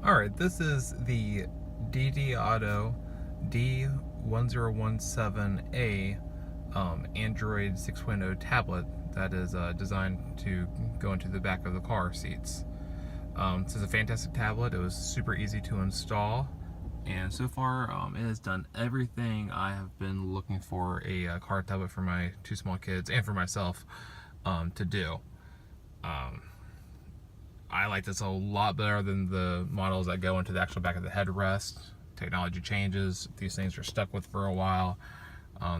Alright, this is the DDAUTO D1017A Android 6.0 tablet that is designed to go into the back of the car seats. This is a fantastic tablet. It was super easy to install, and so far it has done everything I have been looking for a car tablet for my two small kids and for myself to do. I like this a lot better than the models that go into the actual back of the headrest. Technology changes. These things are stuck with for a while.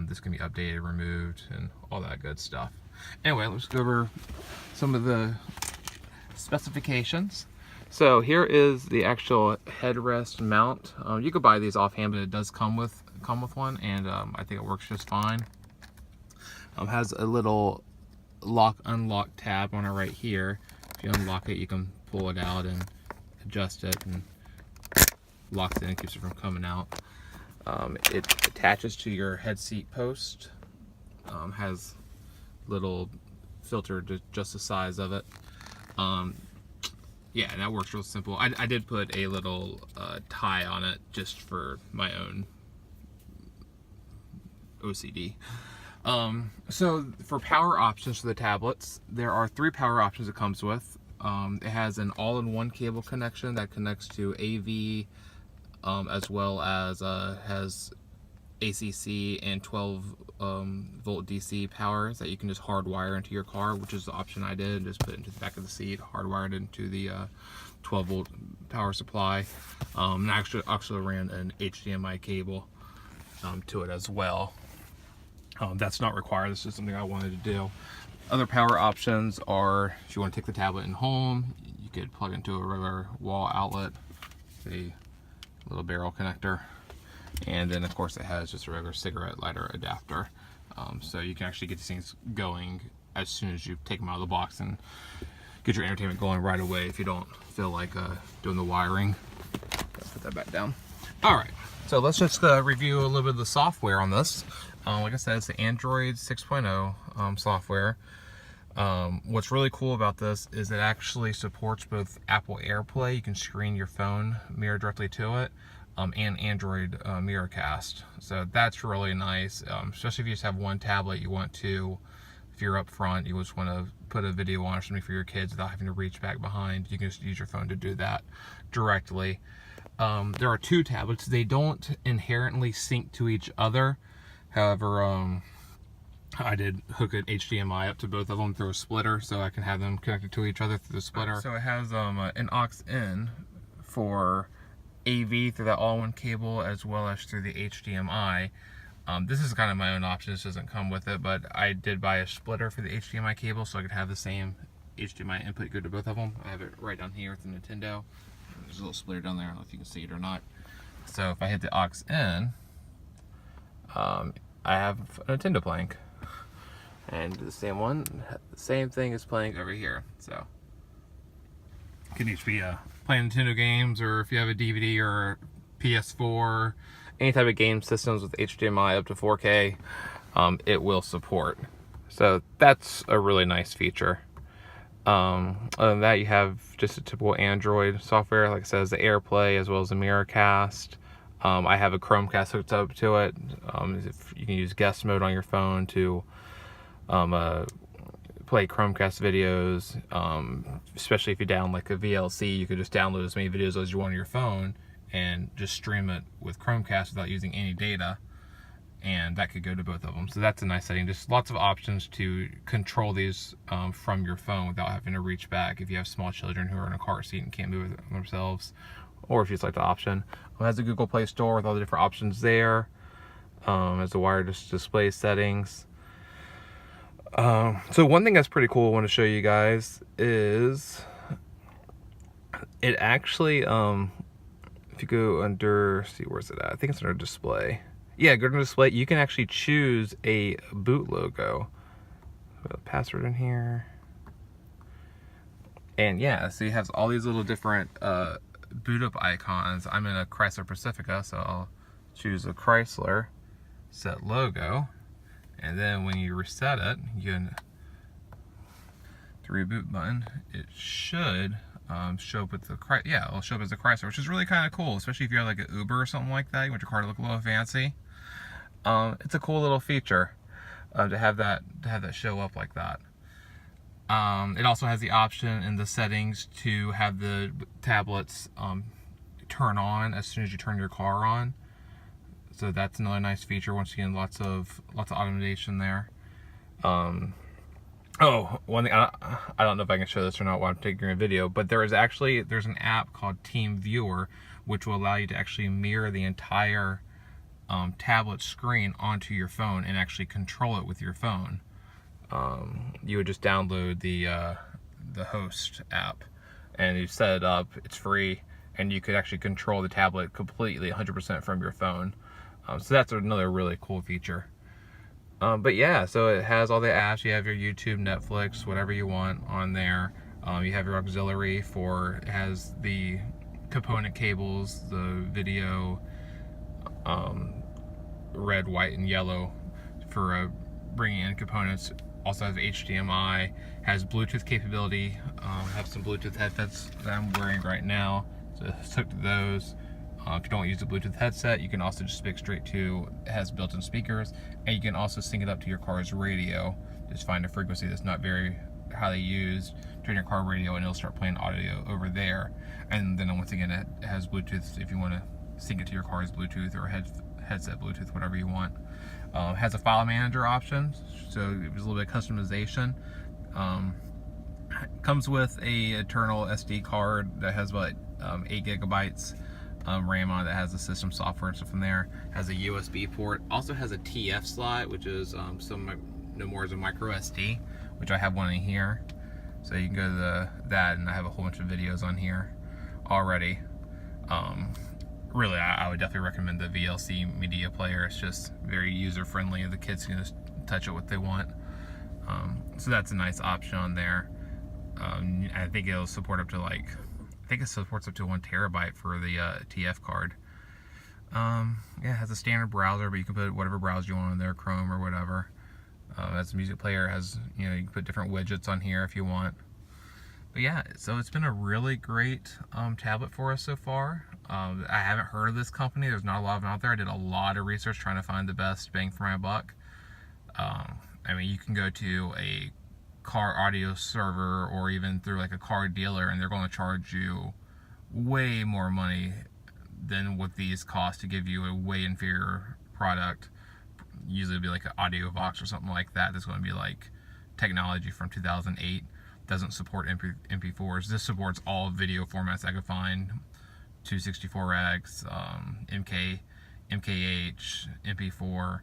This can be updated, removed, and all that good stuff. Anyway, let's go over some of the specifications. So here is the actual headrest mount. You could buy these offhand, but it does come with one, and I think it works just fine. Has a little lock/unlock tab on it right here. If you unlock it, you can pull it out and adjust it, and locks it in and keeps it from coming out. It attaches to your head seat post. Has little filter to just the size of it. Yeah, that works real simple. I did put a little tie on it just for my own OCD. So for power options for the tablets, there are 3 power options it comes with. It has an all-in-one cable connection that connects to AV, as well as has ACC and 12 volt DC power that you can just hardwire into your car, which is the option I did. Just put it into the back of the seat, hardwired into the 12 volt power supply. And I actually ran an HDMI cable to it as well. That's not required. This is something I wanted to do. Other power options are, if you want to take the tablet in home, you could plug into a regular wall outlet, a little barrel connector, and then of course it has just a regular cigarette lighter adapter. So you can actually get these things going as soon as you take them out of the box and get your entertainment going right away if you don't feel like doing the wiring. Put that back down. Alright, so let's just review a little bit of the software on this. Like I said, it's the Android 6.0 software. What's really cool about this is it actually supports both Apple AirPlay. You can screen your phone, mirror directly to it, and Android Mirrorcast. So that's really nice, especially if you just have one tablet. You want to, if you're up front, you just want to put a video on or something for your kids without having to reach back behind. You can just use your phone to do that directly. There are 2 tablets. They don't inherently sync to each other. However, I did hook an HDMI up to both of them through a splitter, so I can have them connected to each other through the splitter. So it has an aux in for AV through the all-in-one cable, as well as through the HDMI. This is kind of my own option. This doesn't come with it, but I did buy a splitter for the HDMI cable so I could have the same HDMI input go to both of them. I have it right down here with the Nintendo. There's a little splitter down there. I don't know if you can see it or not. So if I hit the aux in, I have a Nintendo playing, and the same thing is playing over here. So it can each be playing Nintendo games, or if you have a DVD or PS4, any type of game systems with HDMI up to 4K, it will support. So that's a really nice feature. Other than that, you have just a typical Android software, like I said, the AirPlay as well as the Mirrorcast. I have a Chromecast hooked up to it. If you can use guest mode on your phone to play Chromecast videos, especially if you download like a VLC, you could just download as many videos as you want on your phone and just stream it with Chromecast without using any data, and that could go to both of them. So that's a nice setting. Just lots of options to control these from your phone without having to reach back if you have small children who are in a car seat and can't move themselves, or if you select the option. It has a Google Play Store with all the different options there. Has the wireless display settings. So one thing that's pretty cool I want to show you guys is it actually, if you go under, see, where's it at? I think it's under display. Yeah, go to display. You can actually choose a boot logo. Put a password in here. And yeah, so you have all these little different boot up icons. I'm in a Chrysler Pacifica, so I'll choose a Chrysler, set logo, and then when you reset it, you can, the reboot button, it should show up with the it'll show up as a Chrysler, which is really kind of cool, especially if you have like an Uber or something like that. You want your car to look a little fancy. It's a cool little feature to have that show up like that. It also has the option in the settings to have the tablets turn on as soon as you turn your car on. So that's another nice feature. Once again, lots of automation there. Oh, one thing, I don't know if I can show this or not while I'm taking a video, but there's an app called Team Viewer, which will allow you to actually mirror the entire tablet screen onto your phone and actually control it with your phone. You would just download the host app and you set it up. It's free, and you could actually control the tablet completely 100% from your phone. So that's another really cool feature. But yeah, so it has all the apps. You have your YouTube, Netflix, whatever you want on there. You have your auxiliary it has the component cables, the video, red, white, and yellow for bringing in components. Also has HDMI, has Bluetooth capability. I have some Bluetooth headsets that I'm wearing right now, so it's hooked to those. If you don't use a Bluetooth headset, you can also just speak straight to, it has built-in speakers, and you can also sync it up to your car's radio. Just find a frequency that's not very highly used, turn your car radio, and it'll start playing audio over there. And then once again, it has Bluetooth if you want to sync it to your car's Bluetooth or headset Bluetooth, whatever you want. Has a file manager option, so it was a little bit of customization. Comes with a internal SD card that has about 8 gigabytes RAM on it, that has the system software and stuff in there. Has a USB port. Also has a TF slot, which is no more as a micro SD, which I have one in here. So you can go to that, and I have a whole bunch of videos on here already. Really, I would definitely recommend the VLC media player. It's just very user friendly. The kids can just touch it what they want. So that's a nice option on there. I think it'll support up to it supports up to 1 terabyte for the TF card. Yeah, it has a standard browser, but you can put whatever browser you want on there, Chrome or whatever. As a music player, has, you can put different widgets on here if you want. But yeah, so it's been a really great tablet for us so far. I haven't heard of this company. There's not a lot of them out there. I did a lot of research trying to find the best bang for my buck. I mean, you can go to a car audio server or even through like a car dealer, and they're going to charge you way more money than what these cost to give you a way inferior product. Usually it'd be like an audio box or something like that. That's going to be like technology from 2008. Doesn't support MP4s. This supports all video formats I could find: 264X, MKH, MP4.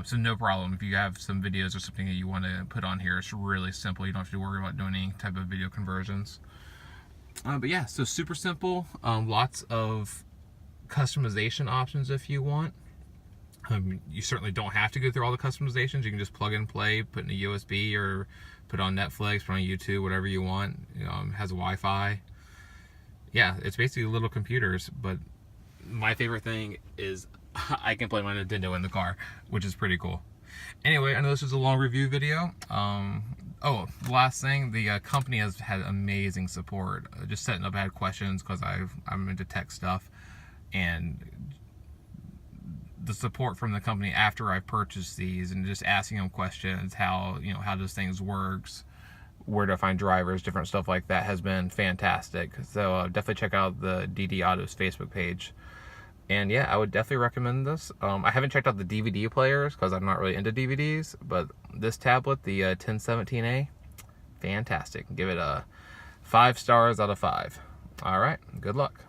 So no problem. If you have some videos or something that you want to put on here, it's really simple. You don't have to worry about doing any type of video conversions. But yeah, so super simple. Lots of customization options if you want. You certainly don't have to go through all the customizations. You can just plug and play, put in a USB, or put on Netflix, put on YouTube, whatever you want. Has Wi-Fi. Yeah, it's basically little computers, but my favorite thing is I can play my Nintendo in the car, which is pretty cool. Anyway, I know this was a long review video. Oh, the last thing, the company has had amazing support. Just setting up, I had questions because I'm into tech stuff, and the support from the company after I purchased these and just asking them questions, how does things works, where to find drivers, different stuff like that, has been fantastic. So definitely check out the DDAUTO's Facebook page. And yeah, I would definitely recommend this. I haven't checked out the DVD players because I'm not really into DVDs, but this tablet, the 1017A, fantastic. Give it a 5 stars out of 5. All right, good luck.